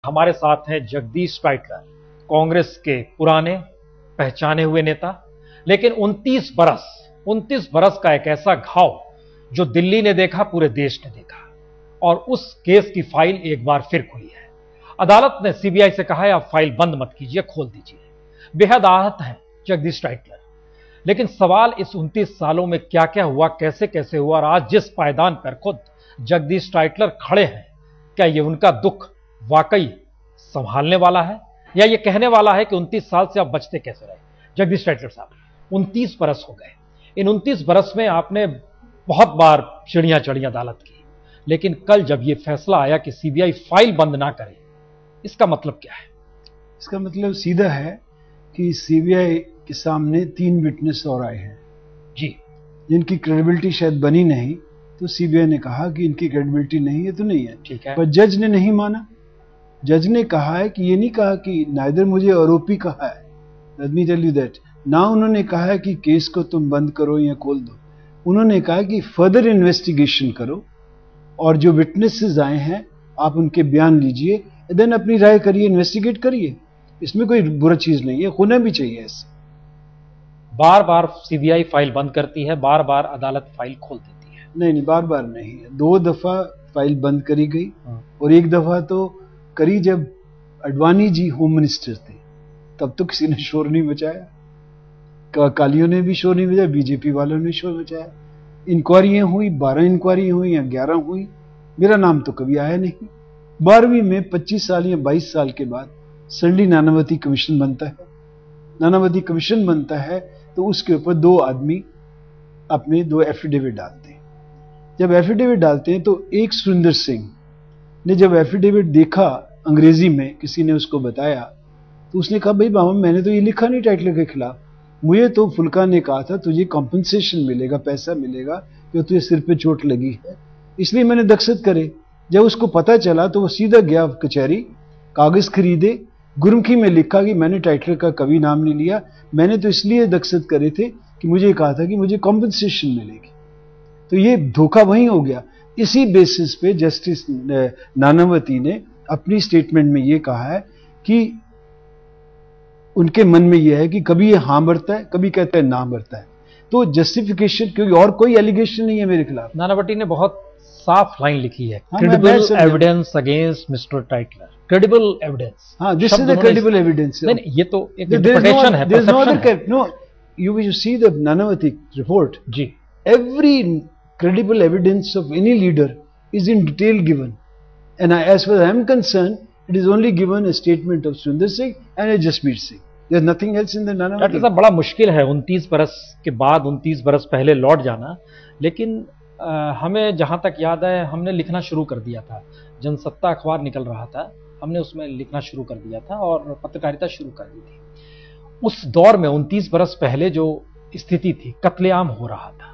हमारे साथ हैं जगदीश टाइटलर, कांग्रेस के पुराने पहचाने हुए नेता, लेकिन 29 बरस का एक ऐसा घाव जो दिल्ली ने देखा, पूरे देश ने देखा, और उस केस की फाइल एक बार फिर खुली है। अदालत ने सीबीआई से कहा है आप फाइल बंद मत कीजिए, खोल दीजिए। बेहद आहत हैं जगदीश टाइटलर, लेकिन सवाल इस 29 सालों में क्या क्या हुआ, कैसे कैसे हुआ, और आज जिस पायदान पर खुद जगदीश टाइटलर खड़े हैं, क्या ये उनका दुख वाकई संभालने वाला है, या ये कहने वाला है कि 29 साल से आप बचते कैसे रहे। जगदीश टाइटलर साहब, 29 बरस हो गए। इन 29 बरस में आपने बहुत बार चिड़ियां चढ़ी अदालत की, लेकिन कल जब यह फैसला आया कि सीबीआई फाइल बंद ना करे, इसका मतलब क्या है? इसका मतलब सीधा है कि सीबीआई के सामने 3 विटनेस और आए हैं जी, जिनकी क्रेडिबिलिटी शायद बनी नहीं, तो सीबीआई ने कहा कि इनकी क्रेडिबिलिटी नहीं है तो नहीं है। ठीक है, पर जज ने नहीं माना। जज ने कहा है कि ये नहीं कहा कि नाइदर मुझे आरोपी कहा है, let me tell you that, ना उन्होंने कहा है कि केस को तुम बंद करो या खोल दो। उन्होंने कहा कि फर्दर इन्वेस्टिगेशन करो और जो विटनेसेस आए हैं आप उनके बयान लीजिए, देन अपनी राय करिए, इन्वेस्टिगेट करिए। इसमें कोई बुरा चीज नहीं है, होना भी चाहिए ऐसे। बार बार सीबीआई फाइल बंद करती है, बार बार अदालत फाइल खोल देती है। नहीं, बार बार नहीं है। 2 दफा फाइल बंद करी गई और 1 दफा तो करी जब अडवाणी जी होम मिनिस्टर थे, तब तो किसी ने शोर नहीं मचाया, कालियों ने भी शोर नहीं मचाया, बीजेपी वालों ने शोर मचाया। इंक्वायरियां हुई, 12 इंक्वायरी हुई या 11 हुई, मेरा नाम तो कभी आया नहीं। 12वीं में 25 साल या 22 साल के बाद सडनली नानावती कमीशन बनता है। नानावती कमीशन बनता है तो उसके ऊपर 2 आदमी अपने 2 एफिडेविट डालते हैं। जब एफिडेविट डालते हैं तो एक सुरेंद्र सिंह ने जब एफिडेविट देखा अंग्रेजी में, किसी ने उसको बताया, तो उसने कहा भाई बाबा मैंने तो ये लिखा नहीं टाइटलर के खिलाफ, मुझे तो फुल्का ने कहा था तुझे कॉम्पनसेशन मिलेगा, पैसा मिलेगा कि तुझे सिर पे चोट लगी है, इसलिए मैंने दस्तखत करे। जब उसको पता चला तो वो सीधा गया कचहरी, कागज खरीदे, गुरमुखी में लिखा कि मैंने टाइटलर का कभी नाम नहीं लिया, मैंने तो इसलिए दस्तखत करे थे कि मुझे कहा था कि मुझे कॉम्पनसेशन मिलेगी। तो ये धोखा वहीं हो गया। इसी बेसिस पे जस्टिस नानावती ने अपनी स्टेटमेंट में ये कहा है कि उनके मन में यह है कि कभी ये हाँ भरता है, कभी कहता है ना भरता है। तो जस्टिफिकेशन, क्योंकि और कोई एलिगेशन नहीं है मेरे खिलाफ। नानावती ने बहुत साफ लाइन लिखी है, credible evidence against mister Tytler, credible evidence. हाँ, this is the credible evidence. नहीं, ये तो एक इंटरप्रिटेशन है, परसेप्शन है। No, you see the Nanavati report. जी, Every credible evidence of any leader is in detail given, and as far as I am concerned, it is only given a statement of Sundar Singh and a Jasmeer Singh. There is nothing else in the Nanavati. Doctor साहब, बड़ा मुश्किल है 29 बरस के बाद 29 बरस पहले लौट जाना, लेकिन हमें जहां तक याद है हमने लिखना शुरू कर दिया था। जनसत्ता अखबार निकल रहा था, हमने उसमें लिखना शुरू कर दिया था और पत्रकारिता शुरू कर दी थी। उस दौर में 29 बरस पहले जो स्थिति थी, कत्लेआम हो रहा था।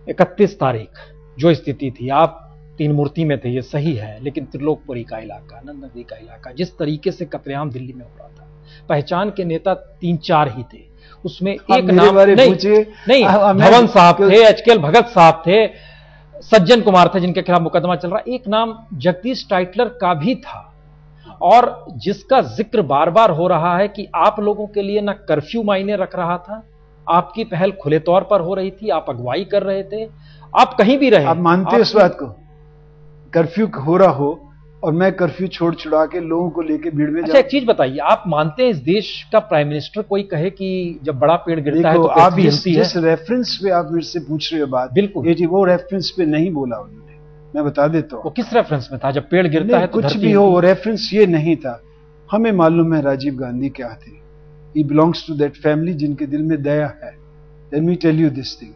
31 तारीख जो स्थिति थी, आप 3 मूर्ति में थे, ये सही है, लेकिन त्रिलोकपुरी का इलाका, नंद नदी का इलाका, जिस तरीके से कत्लेआम दिल्ली में हो रहा था, पहचान के नेता 3-4 ही थे। उसमें एक नाम नहीं, धवन साहब थे, एचकेएल भगत साहब थे, सज्जन कुमार थे जिनके खिलाफ मुकदमा चल रहा, एक नाम जगदीश टाइटलर का भी था, और जिसका जिक्र बार बार हो रहा है कि आप लोगों के लिए ना कर्फ्यू मायने रख रहा था, आपकी पहल खुले तौर पर हो रही थी, आप अगुवाई कर रहे थे, आप कहीं भी रहे। आप मानते हैं इस बात को, कर्फ्यू हो रहा हो और मैं कर्फ्यू छोड़ छुड़ा के लोगों को लेके भीड़ में? अच्छा, एक चीज बताइए, आप मानते हैं इस देश का प्राइम मिनिस्टर कोई कहे कि जब बड़ा पेड़ गिरता है तो आप जिस रेफरेंस पे आप मेरे से पूछ रहे हो बात, बिल्कुल वो रेफरेंस पे नहीं बोला उन्होंने, मैं बता देता हूँ। वो किस रेफरेंस में था? जब पेड़ गिरता है तो कुछ भी हो, वो रेफरेंस ये नहीं था। हमें मालूम है राजीव गांधी क्या थे, he belongs to that family जिनके दिल में दया है। Let me tell you this thing,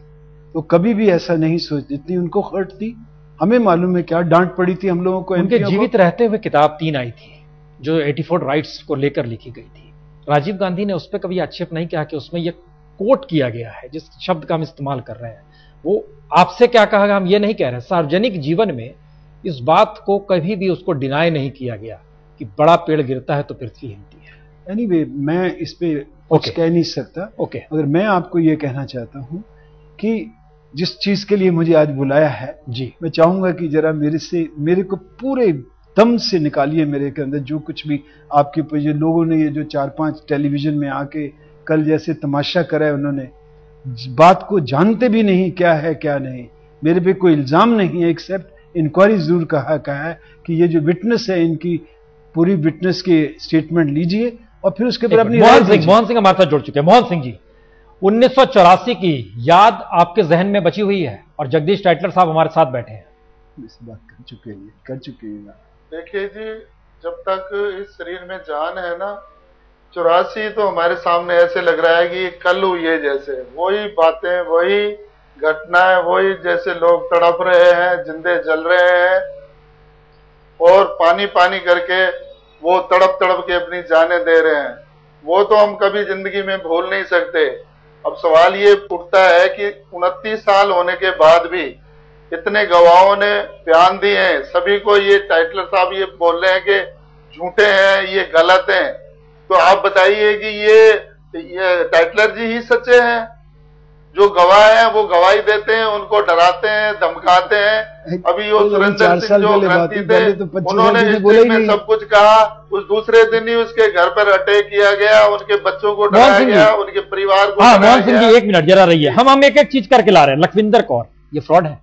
तो कभी भी ऐसा नहीं सोच, जितनी उनको हर्ट थी हमें मालूम है, क्या डांट पड़ी थी हम लोगों को। उनके जीवित रहते हुए किताब 3 आई थी जो 84 राइट्स को लेकर लिखी गई थी। राजीव गांधी ने उस पर कभी आक्षेप नहीं किया कि उसमें यह कोट किया गया है, जिस शब्द का हम इस्तेमाल कर रहे हैं वो आपसे क्या कहा, हम ये नहीं कह रहे। सार्वजनिक जीवन में इस बात को कभी भी उसको डिनाई नहीं किया गया कि बड़ा पेड़ गिरता है तो पृथ्वी हिलती है। एनीवे, मैं इस पे कुछ कह नहीं सकता। अगर मैं आपको ये कहना चाहता हूं कि जिस चीज के लिए मुझे आज बुलाया है, जी, मैं चाहूंगा कि जरा मेरे को पूरे दम से निकालिए मेरे के अंदर जो कुछ भी आपके ऊपर ये लोगों ने, ये जो 4-5 टेलीविजन में आके कल जैसे तमाशा करा है, उन्होंने बात को जानते भी नहीं क्या है क्या नहीं। मेरे पे कोई इल्जाम नहीं है, एक्सेप्ट इंक्वायरी जरूर कहा है कि ये जो विटनेस है इनकी पूरी विटनेस के स्टेटमेंट लीजिए और फिर उसके ऊपर अपनी मोहन सिंह हमारे साथ जुड़ चुके हैं। मोहन सिंह जी, 1984 की याद आपके जहन में बची हुई है और जगदीश टाइटलर साहब हमारे साथ बैठे हैं। इस बात कर चुके हैं। देखिए जी, जब तक इस शरीर में जान है ना, 84 तो हमारे सामने ऐसे लग रहा है कि कल हुई है, जैसे वही बातें, वही घटनाएं, वही जैसे लोग तड़प रहे हैं, जिंदे जल रहे हैं और पानी पानी करके वो तड़प तड़प के अपनी जानें दे रहे हैं। वो तो हम कभी जिंदगी में भूल नहीं सकते। अब सवाल ये उठता है कि 29 साल होने के बाद भी इतने गवाहों ने बयान दिए हैं, सभी को ये टाइटलर साहब ये बोल रहे हैं कि झूठे हैं, ये गलत हैं, तो आप बताइए कि ये टाइटलर जी ही सच्चे हैं? जो गवाह हैं वो गवाही देते हैं, उनको डराते हैं, धमकाते हैं। अभी वो सुरेंद्र सिंह जो ग्रंथी थे, उन्होंने हिस्ट्री में सब कुछ कहा, उस दूसरे दिन ही उसके घर पर अटैक किया गया, उनके बच्चों को डराया गया, उनके परिवार को डराया गया। मोहन सिंह जी, 1 मिनट जरा रहिए, हम एक एक चीज करके ला रहे हैं। लखविंदर कौर, ये फ्रॉड है?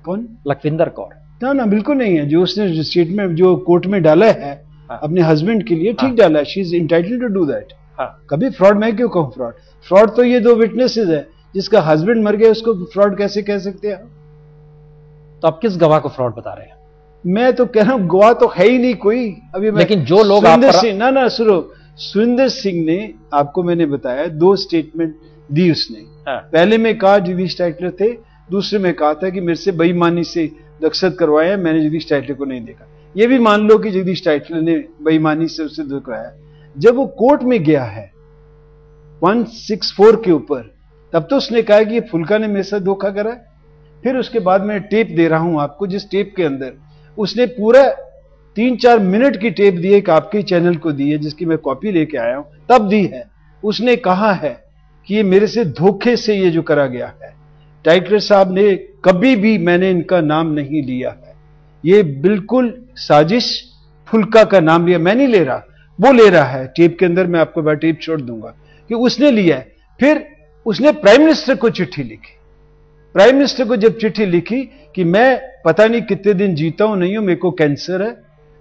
कौन? लखविंदर कौर। ना बिल्कुल नहीं है। जो उसने स्टेटमेंट जो कोर्ट में डाला है अपने हस्बैंड के लिए, ठीक डाला है। She is entitled to do that. कभी फ्रॉड मैं क्यों कहूं? फ्रॉड तो ये 2 विटनेसेस है, जिसका हस्बैंड मर गया उसको फ्रॉड कैसे कह सकते हैं? तो आप किस गवाह को फ्रॉड बता रहे हैं? मैं तो कह रहा हूं गवाह तो है ही नहीं कोई अभी। लेकिन जो लोग सुरेंद्र सिंह, ना सुनो, सुरेंद्र सिंह ने आपको मैंने बताया 2 स्टेटमेंट दी उसने। पहले में कहा जगदीश टाइटलर थे, दूसरे में कहा था कि मेरे से बेईमानी से दस्तखत करवाया, मैंने जगदीश टाइटलर को नहीं देखा। ये भी मान लो कि जगदीश टाइटलर ने बेईमानी से उससे कराया। जब वो कोर्ट में गया है 164 के ऊपर, तब तो उसने कहा कि ये फुल्का ने मेरे साथ धोखा करा है। फिर उसके बाद मैं टेप दे रहा हूं आपको, जिस टेप के अंदर उसने पूरा 3-4 मिनट की टेप दी है, एक आपके चैनल को दी है, जिसकी मैं कॉपी लेके आया हूं, तब दी है। उसने कहा है कि ये मेरे से धोखे से ये जो करा गया है। टाइटलर साहब ने कभी भी मैंने इनका नाम नहीं लिया है, ये बिल्कुल साजिश, फुल्का का नाम लिया, मैं नहीं ले रहा, वो ले रहा है। टेप के अंदर मैं आपको टेप छोड़ दूंगा कि उसने लिया है। फिर उसने प्राइम मिनिस्टर को चिट्ठी लिखी। प्राइम मिनिस्टर को जब चिट्ठी लिखी कि मैं पता नहीं कितने दिन जीता हूं नहीं हूं, मेरे को कैंसर है,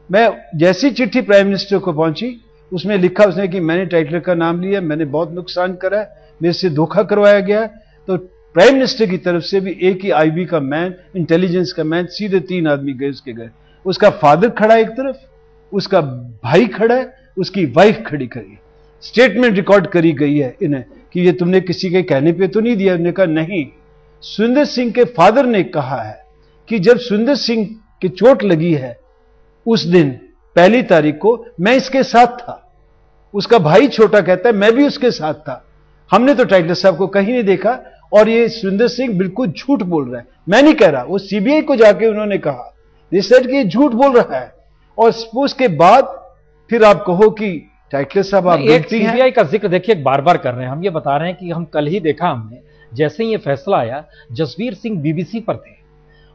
मैं जैसी चिट्ठी प्राइम मिनिस्टर को पहुंची, उसमें लिखा उसने कि मैंने टाइटलर का नाम लिया, मैंने बहुत नुकसान करा है, मेरे से धोखा करवाया गया। तो प्राइम मिनिस्टर की तरफ से भी एक ही आईबी का मैन, इंटेलिजेंस का मैन, सीधे 3 आदमी गए उसके घर। उसका फादर खड़ा है एक तरफ, उसका भाई खड़ा है, उसकी वाइफ खड़ी करी। स्टेटमेंट रिकॉर्ड करी गई है इन्हें कि ये तुमने किसी के कहने पे तो नहीं दिया। उन्होंने कहा नहीं। सुरेंद्र सिंह के फादर ने कहा है कि जब सुरेंद्र सिंह की चोट लगी है उस दिन 1 तारीख को मैं इसके साथ था। उसका भाई छोटा कहता है मैं भी उसके साथ था, हमने तो टाइटलर साहब को कहीं नहीं देखा। और ये सुरेंद्र सिंह बिल्कुल झूठ बोल रहा है, मैं नहीं कह रहा, वो सीबीआई को जाके उन्होंने कहा, रिसर्च कि ये झूठ बोल रहा है। और उसके बाद फिर आप कहो कि टाइटलर साहब आप गलती हैं। सीबीआई का जिक्र देखिए बार बार कर रहे हैं, हम ये बता रहे हैं कि हम कल ही देखा हमने, जैसे ही ये फैसला आया, जसवीर सिंह बीबीसी पर थे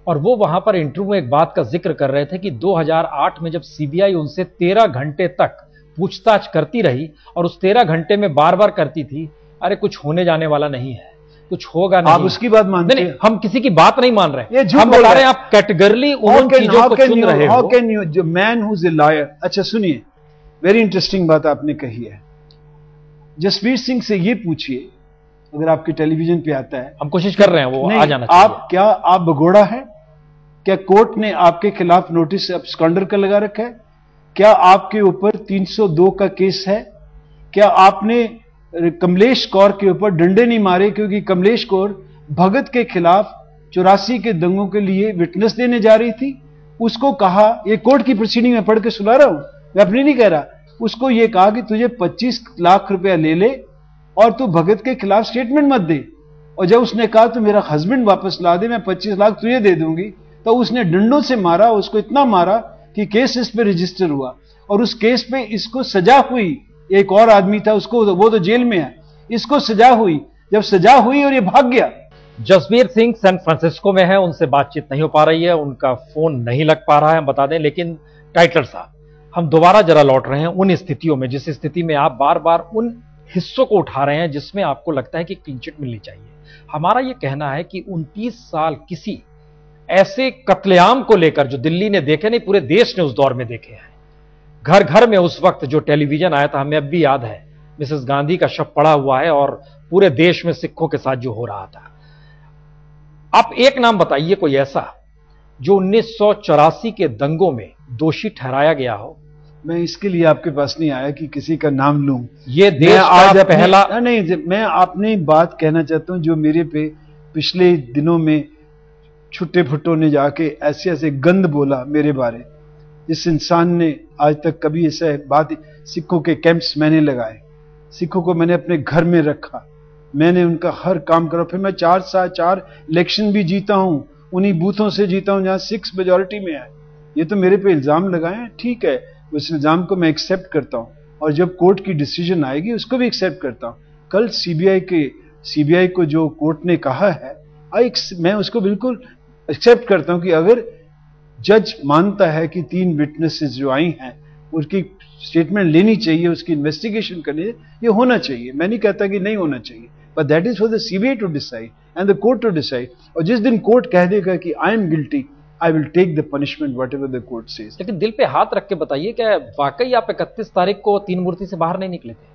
और वो वहां पर इंटरव्यू में एक बात का जिक्र कर रहे थे कि 2008 में जब सीबीआई उनसे 13 घंटे तक पूछताछ करती रही और उस 13 घंटे में बार बार करती थी, अरे कुछ होने जाने वाला नहीं है, कुछ होगा नहीं। आप उसकी बात मानते हैं? हम किसी की बात नहीं मान रहे, ये हम बता रहे हैं आप कैटेगरली उन चीजों को सुन रहे हो। हाउ कैन यू, जो man who is a lawyer. अच्छा सुनिए, वेरी इंटरेस्टिंग बात आपने कही है। जसवीर सिंह से ये पूछिए, अगर आपके टेलीविजन पे आता है, हम कोशिश कर रहे हैं वो आ जाना चाहिए। आप क्या आप भगोड़ा है? क्या कोर्ट ने आपके खिलाफ नोटिस एब्सकॉन्डर का लगा रखा है? क्या आपके ऊपर 302 का केस है? क्या आपने कमलेश कौर के ऊपर डंडे नहीं मारे क्योंकि कमलेश कौर भगत के खिलाफ 84 के दंगों के लिए विटनेस देने जा रही थी? उसको कहा, ये कोर्ट की प्रोसीडिंग में पढ़ के सुना रहा हूं, मैं अपनी नहीं कह रहा, उसको ये कहा कि तुझे 25 लाख रुपया ले ले और तू भगत के खिलाफ स्टेटमेंट मत दे। और जब उसने कहा तो मेरा हस्बैंड वापस ला दे, मैं 25 लाख तुझे दे दूंगी, तो उसने डंडों से मारा, उसको इतना मारा कि केस इस पे रजिस्टर हुआ और उस केस पे इसको सजा हुई। एक और आदमी था, उसको, वो तो जेल में है, इसको सजा हुई। जब सजा हुई और ये भाग गया। जसवीर सिंह सैन फ्रांसिस्को में है, उनसे बातचीत नहीं हो पा रही है, उनका फोन नहीं लग पा रहा है, हम बता दें। लेकिन टाइटलर साहब, हम दोबारा जरा लौट रहे हैं उन स्थितियों में जिस स्थिति में आप बार बार उन हिस्सों को उठा रहे हैं जिसमें आपको लगता है कि क्लीन चिट मिलनी चाहिए। हमारा यह कहना है कि 29 साल किसी ऐसे कत्लेआम को लेकर जो दिल्ली ने देखे नहीं, पूरे देश ने उस दौर में देखे हैं। घर घर में उस वक्त जो टेलीविजन आया था, हमें अब भी याद है, मिसेस गांधी का शव पड़ा हुआ है और पूरे देश में सिखों के साथ जो हो रहा था। आप एक नाम बताइए कोई ऐसा जो 1984 के दंगों में दोषी ठहराया गया हो। मैं इसके लिए आपके पास नहीं आया कि किसी का नाम लूं। ये देश आज पहला नहीं, मैं अपनी बात कहना चाहता हूं जो मेरे पे पिछले दिनों में छुट्टे फुट्टों ने जाके ऐसे ऐसे गंद बोला मेरे बारे। इस इंसान ने आज तक कभी ऐसा बात, सिखों के कैंप्स मैंने लगाए, सिखों को मैंने अपने घर में रखा, मैंने उनका हर काम करा, फिर मैं 4 इलेक्शन भी जीता हूं, उन्हीं बूथों से जीता हूं जहां सिक्स मेजॉरिटी में है। ये तो मेरे पे इल्जाम लगाए हैं, ठीक है, उस इल्जाम को मैं एक्सेप्ट करता हूं और जब कोर्ट की डिसीजन आएगी उसको भी एक्सेप्ट करता हूं। कल सीबीआई को जो कोर्ट ने कहा है, मैं उसको बिल्कुल एक्सेप्ट करता हूं कि अगर जज मानता है कि 3 विटनेसेस जो आई हैं उसकी स्टेटमेंट लेनी चाहिए, उसकी इन्वेस्टिगेशन करनी, ये होना चाहिए। मैं नहीं कहता कि नहीं होना चाहिए, but that is for the CBI to decide and the court to decide. और जिस दिन कोर्ट कह देगा कि I am guilty, I will take the punishment whatever the court says. लेकिन दिल पे हाथ रख के बताइए, क्या वाकई आप 31 तारीख को 3 मूर्ति से बाहर नहीं निकले थे?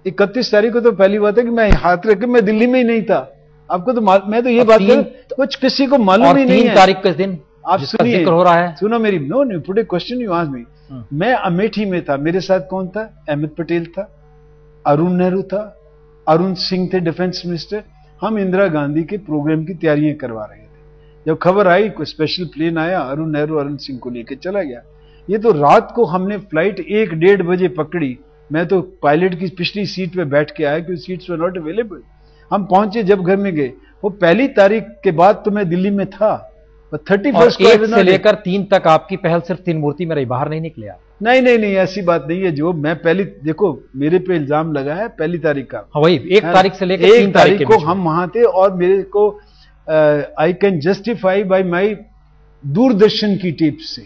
31 तारीख को तो पहली बात है कि मैं हाथ रख के मैं दिल्ली में ही नहीं था। आपको तो मैं तो ये बात कुछ किसी को मालूम ही नहीं है। 3 तारीख के दिन आप सुनिए, हो रहा है, सुनो मेरी, know put A question you ask me. मैं अमेठी में था, मेरे साथ कौन था? अहमद पटेल था, अरुण नेहरू था, अरुण सिंह थे डिफेंस मिनिस्टर। हम इंदिरा गांधी के प्रोग्राम की तैयारियां करवा रहे थे। जब खबर आई कोई स्पेशल प्लेन आया, अरुण नेहरू अरुण सिंह को लेकर चला गया। ये तो रात को हमने फ्लाइट 1-1:30 बजे पकड़ी। मैं तो पायलट की पिछली सीट पे बैठ के आया क्योंकि सीट्स वर नॉट अवेलेबल। हम पहुंचे, जब घर में गए, वो पहली तारीख के बाद तो मैं दिल्ली में था, 31 से लेकर 3 तक आपकी पहल सिर्फ 3 मूर्ति में रही, बाहर नहीं निकले आप? नहीं, ऐसी बात नहीं है। जो मैं पहली, देखो मेरे पे इल्जाम लगा है पहली तारीख का। हाँ, वही 1 तारीख से लेकर 3 तारीख को हम वहां थे और मेरे को आई कैन जस्टिफाई बाय माई दूरदर्शन की टेप से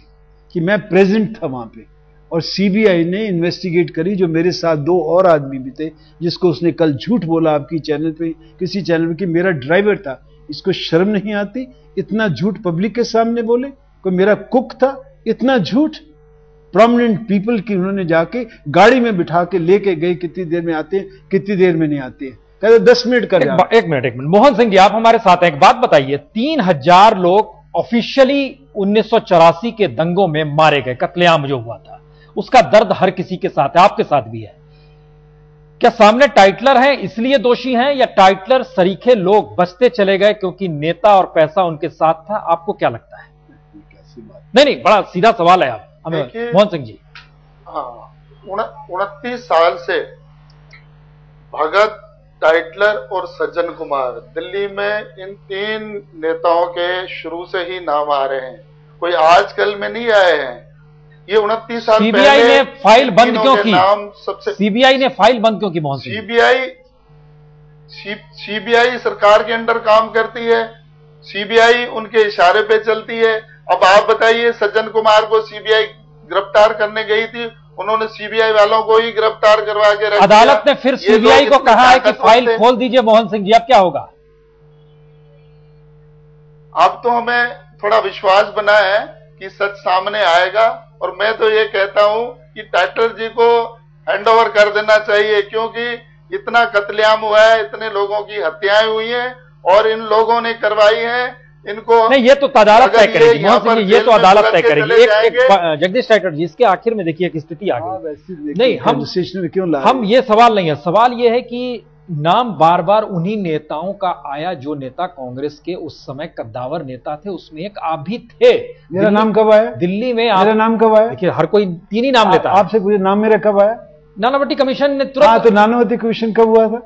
कि मैं प्रेजेंट था वहां पे। और सीबीआई ने इन्वेस्टिगेट करी, जो मेरे साथ 2 और आदमी भी थे, जिसको उसने कल झूठ बोला आपकी चैनल पे, किसी चैनल पे, कि मेरा ड्राइवर था। इसको शर्म नहीं आती इतना झूठ पब्लिक के सामने बोले? कोई मेरा कुक था, इतना झूठ? प्रोमिनेंट पीपल की उन्होंने जाके गाड़ी में बिठा के लेके गए, कितनी देर में आते हैं, कितनी देर में नहीं आते हैं, कहते 10 मिनट कर जाओ। एक मिनट मोहन सिंह जी, आप हमारे साथ हैं, एक बात बताइए, 3000 लोग ऑफिशियली 1984 के दंगों में मारे गए, कत्लेआम जो हुआ था, उसका दर्द हर किसी के साथ है, आपके साथ भी है। क्या सामने टाइटलर हैं इसलिए दोषी हैं, या टाइटलर सरीखे लोग बचते चले गए क्योंकि नेता और पैसा उनके साथ था? आपको क्या लगता है? नहीं, बड़ा सीधा सवाल है आप हमें, मोहन सिंह जी। हाँ, 29 साल से भगत, टाइटलर और सज्जन कुमार, दिल्ली में इन 3 नेताओं के शुरू से ही नाम आ रहे हैं, कोई आजकल में नहीं आए हैं। ये 29 साल सीबीआई ने फाइल बंद क्यों की? नाम सबसे सीबीआई ने फाइल बंद क्यों की मोहन सिंह? सीबीआई सरकार के अंडर काम करती है, सीबीआई उनके इशारे पे चलती है। अब आप बताइए, सज्जन कुमार को सीबीआई गिरफ्तार करने गई थी, उन्होंने सीबीआई वालों को ही गिरफ्तार करवा के रख अदालत ने फिर सीबीआई को कहा है कि फाइल खोल दीजिए। मोहन सिंह जी, अब क्या होगा? अब तो हमें थोड़ा विश्वास बना है कि सच सामने आएगा, और मैं तो ये कहता हूं कि टाइटलर जी को हैंडओवर कर देना चाहिए, क्योंकि इतना कत्लेआम हुआ है, इतने लोगों की हत्याएं हुई हैं और इन लोगों ने करवाई हैं। इनको नहीं, ये तो अदालत तय करेगी मोहन सिंह जी, ये तो अदालत तय करेगी। एक जगदीश टाइटलर जी, इसके आखिर में देखिए एक स्थिति आ गई। नहीं, हम ये सवाल नहीं है, सवाल ये है कि नाम बार बार उन्हीं नेताओं का आया जो नेता कांग्रेस के उस समय कद्दावर नेता थे, उसमें एक आप भी थे। मेरा नाम कब आया दिल्ली में? मेरा नाम कब आया? देखिए, हर कोई 3 ही नाम लेता है। आपसे पूछे नाम मेरा कब आया? नानावटी कमीशन ने तुरंत। हाँ, तो नानावटी कमीशन कब हुआ था?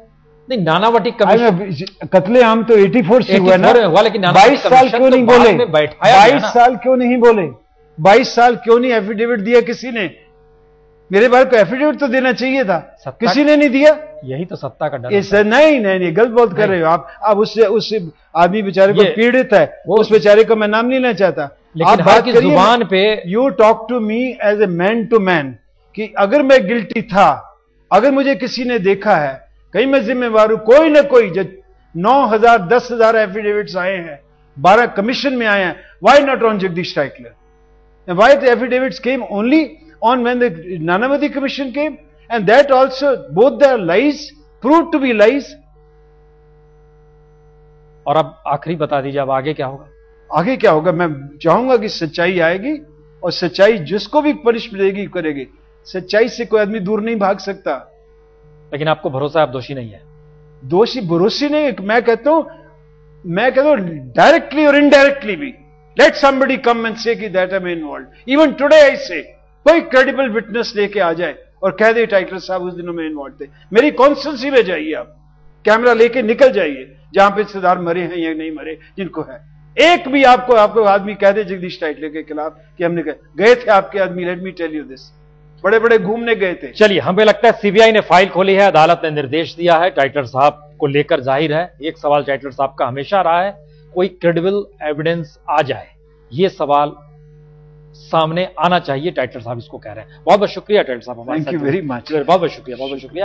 नहीं, नानावटी कमीशन कत्लेआम तो 84 से हुआ ना, लेकिन 22 साल क्यों नहीं बोले? 22 साल क्यों नहीं बोले? 22 साल क्यों नहीं एफिडेविट दिया किसी ने? मेरे बारे को एफिडेविट तो देना चाहिए था, किसी ने नहीं दिया। यही तो सत्ता का डर है। नहीं, गलत बात कर रहे हो आप। उससे आदमी बेचारे को पीड़ित है, उस बेचारे को मैं नाम नहीं लेना चाहता, लेकिन हर की जुबान पे you talk to me as a man to man कि अगर मैं गिल्टी था, अगर मुझे किसी ने देखा है, कहीं मैं जिम्मेवार हूं, कोई ना कोई, जो 9,000 10,000 एफिडेविट्स आए हैं, 12 कमीशन में आए हैं, why not on Jagdish Tytler? Why the affidavits came only on when the Nanavati commission came, and that also both the lies prove to be lies. और अब आखिरी बता दीजिए, अब आगे क्या होगा? आगे क्या होगा? मैं चाहूंगा कि सच्चाई आएगी, और सच्चाई जिसको भी पनिशमेंट देगी करेगी। सच्चाई से कोई आदमी दूर नहीं भाग सकता। लेकिन आपको भरोसा है आप दोषी नहीं है? दोषी भरोसी नहीं, मैं कहता हूं डायरेक्टली और इनडायरेक्टली भी, लेट समबडी कम एंड से कि that I am involve. Even today I से, कोई क्रेडिबल विटनेस लेके आ जाए और कह दे टाइटलर साहब उस दिनों में इन्वॉल्व थे, मेरी कॉन्स्टेंसी में जाइए, आप कैमरा लेके निकल जाइए जहां पे रिश्तेदार मरे हैं या नहीं मरे, जिनको है। एक भी आपको आदमी कह दे जगदीश टाइटलर के खिलाफ कि हमने गए थे आपके आदमी, let me tell you this, बड़े बड़े घूमने गए थे। चलिए, हमें लगता है सीबीआई ने फाइल खोली है, अदालत ने निर्देश दिया है टाइटलर साहब को लेकर। जाहिर है एक सवाल टाइटलर साहब का हमेशा रहा है, कोई क्रेडिबल एविडेंस आ जाए, ये सवाल सामने आना चाहिए। टाइटलर साहब इसको कह रहे हैं। बहुत बहुत शुक्रिया टाइटलर साहब, हमारे साथ। Thank you very much. बहुत बहुत शुक्रिया, बहुत बहुत शुक्रिया।